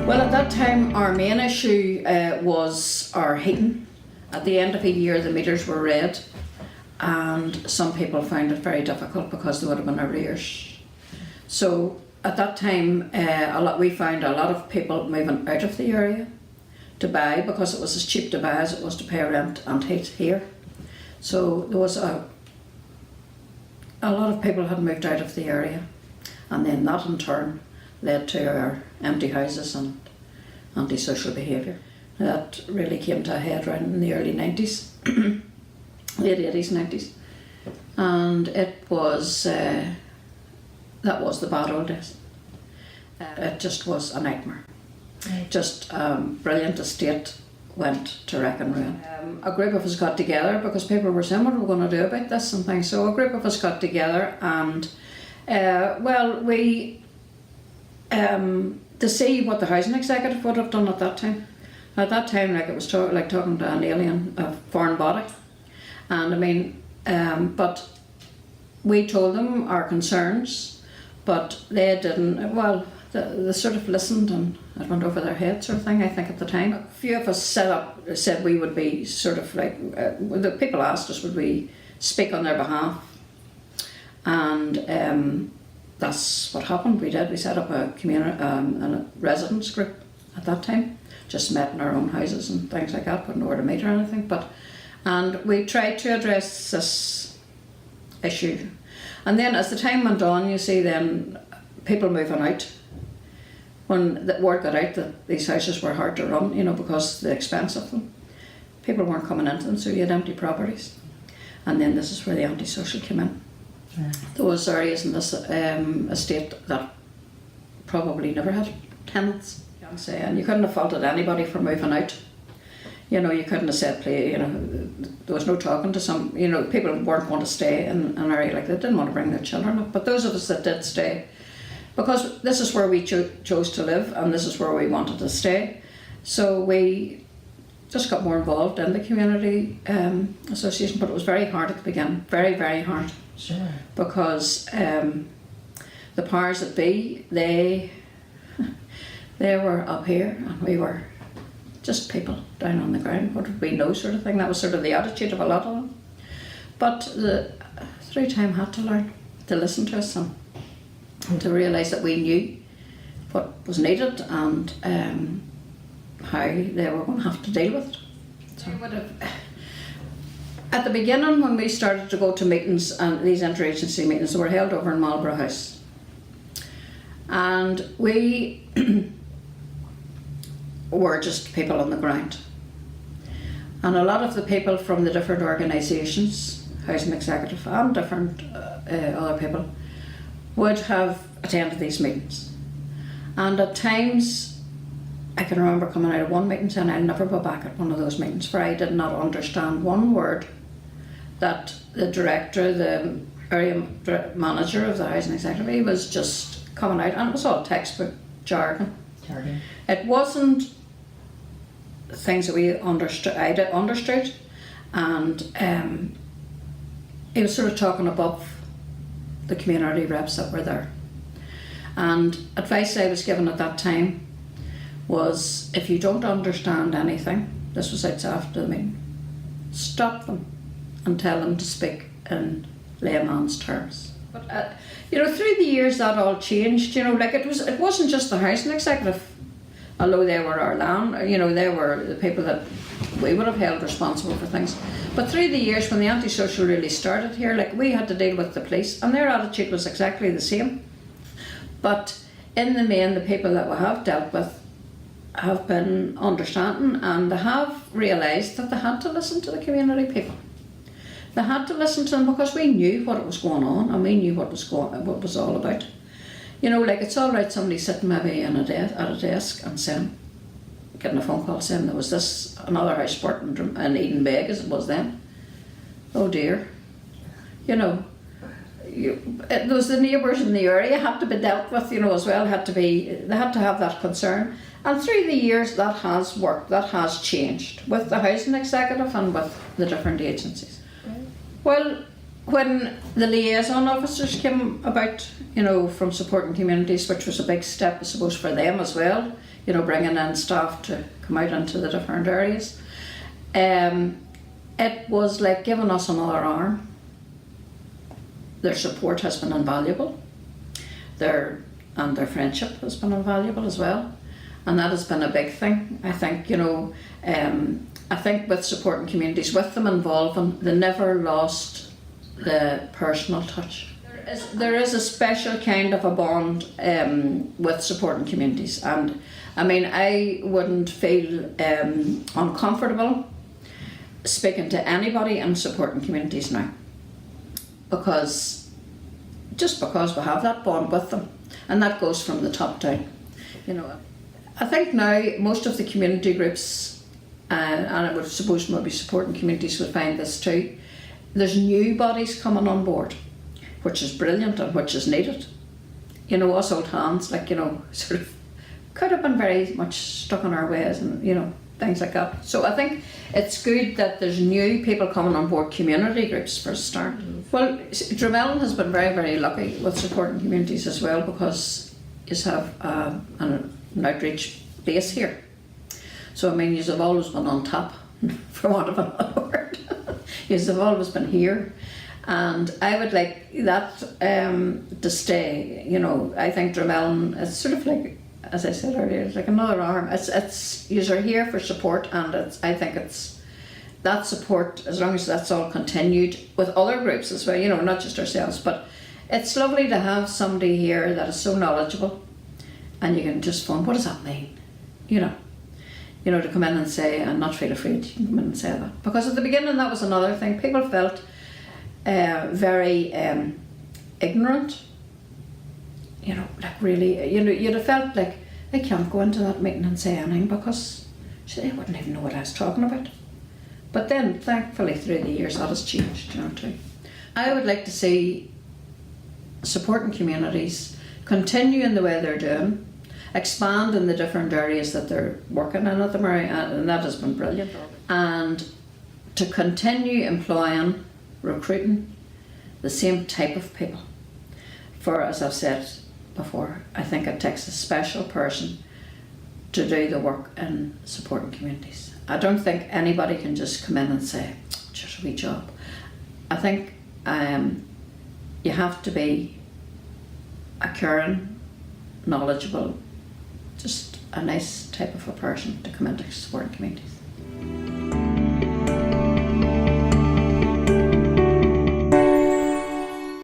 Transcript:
Well, at that time our main issue was our heating. At the end of the year the meters were read, and some people found it very difficult because there would have been arrears. So at that time we found a lot of people moving out of the area to buy, because it was as cheap to buy as it was to pay rent and heat here. So there was a lot of people had moved out of the area, and then that in turn led to our empty houses and antisocial behaviour. That really came to a head around in the early 90s, late 80s, 90s. And it was, that was the bad old days. It just was a nightmare. Right. Just brilliant estate went to wreck and ruin. A group of us got together because people were saying, what are we going to do about this and things. So a group of us got together and, we, to see what the housing executive would have done at that time. At that time, like, it was like talking to an alien, a foreign body. And I mean, but we told them our concerns, but they didn't, well, they sort of listened and it went over their head sort of thing, I think, at the time. A few of us said we would be sort of like, the people asked us would we speak on their behalf. And that's what happened. We did. We set up a community, a residence group at that time. Just met in our own houses and things like that, but nowhere to meet or anything. And we tried to address this issue. And then as the time went on, you see then people moving out. When the word got out that these houses were hard to run, you know, because of the expense of them, people weren't coming into them, so you had empty properties. And then this is where the antisocial came in. Yeah. There was areas in this estate that probably never had tenants. And you couldn't have faulted anybody for moving out. You know, you couldn't have said, you know, there was no talking to some, you know, people weren't going to stay in an area like that, didn't want to bring their children up. But those of us that did stay, because this is where we chose to live and this is where we wanted to stay, so we just got more involved in the community association. But it was very hard at the beginning, very, very hard. Sure. Because the powers that be, they were up here and we were just people down on the ground. What did we know, sort of thing? That was sort of the attitude of a lot of them. But through time had to learn to listen to us and to realise that we knew what was needed and how they were going to have to deal with it. So at the beginning, when we started to go to meetings, and these interagency meetings, they were held over in Marlborough House. And we were just people on the ground. And a lot of the people from the different organisations, housing executive and different other people, would have attended these meetings. And at times, I can remember coming out of one meeting saying I'll never go back at one of those meetings, for I did not understand one word that the director, the area manager of the housing executive, he was just coming out, and it was all textbook jargon. It wasn't things that we understood, I understood, and he was sort of talking above the community reps that were there. And advice I was given at that time was, if you don't understand anything, this was after the meeting, stop them and tell them to speak in layman's terms. But you know, through the years that all changed. You know, like it wasn't just the housing executive, although they were our land. You know, they were the people that we would have held responsible for things. But through the years, when the antisocial really started here, like, we had to deal with the police, and their attitude was exactly the same. But in the main, the people that we have dealt with have been understanding, and they have realised that they had to listen to the community people. They had to listen to them because we knew what was going on, and we knew what was all about. You know, like, it's all right somebody sitting maybe at a desk and saying, getting a phone call saying there was another house burnt in Eden Beg, as it was then. Oh dear. You know, there was the neighbours in the area had to be dealt with, you know, as well. They had to have that concern. And through the years that has worked, that has changed with the housing executive and with the different agencies. Right. Well, when the liaison officers came about, you know, from supporting communities, which was a big step, I suppose, for them as well, you know, bringing in staff to come out into the different areas. It was like giving us another arm. Their support has been invaluable. Their friendship has been invaluable as well. And that has been a big thing. I think, you know, I think with supporting communities, with them involving, they never lost the personal touch. There is a special kind of a bond with supporting communities, and I mean, I wouldn't feel uncomfortable speaking to anybody in supporting communities now, because we have that bond with them, and that goes from the top down. You know, I think now most of the community groups, and I would suppose maybe supporting communities would find this too, there's new bodies coming on board, which is brilliant and which is needed. You know, us old hands, like, you know, sort of could have been very much stuck in our ways and, you know, things like that. So I think it's good that there's new people coming on board, community groups for a start. Well, Drumellin has been very, very lucky with supporting communities as well, because you have an outreach base here. So I mean, you have always been on top, for want of another word. You have always been here. And I would like that to stay. You know, I think Drumellin is sort of like, as I said earlier, it's like another arm. It's you are here for support, and I think it's that support, as long as that's all continued with other groups as well, you know, not just ourselves, but it's lovely to have somebody here that is so knowledgeable, and you can just phone, what does that mean? You know, to come in and say, and not feel afraid, you can come in and say that. Because at the beginning that was another thing, people felt very ignorant, you know, like really, you know, you'd have felt like they can't go into that meeting and say anything because they wouldn't even know what I was talking about. But then, thankfully, through the years, that has changed, you know, too. I would like to see supporting communities continue in the way they're doing, expand in the different areas that they're working in at the moment, and that has been brilliant. And to continue employing, recruiting the same type of people. For, as I've said before, I think it takes a special person to do the work in supporting communities. I don't think anybody can just come in and say, just a wee job. I think you have to be a caring, knowledgeable, just a nice type of a person to come into supporting communities.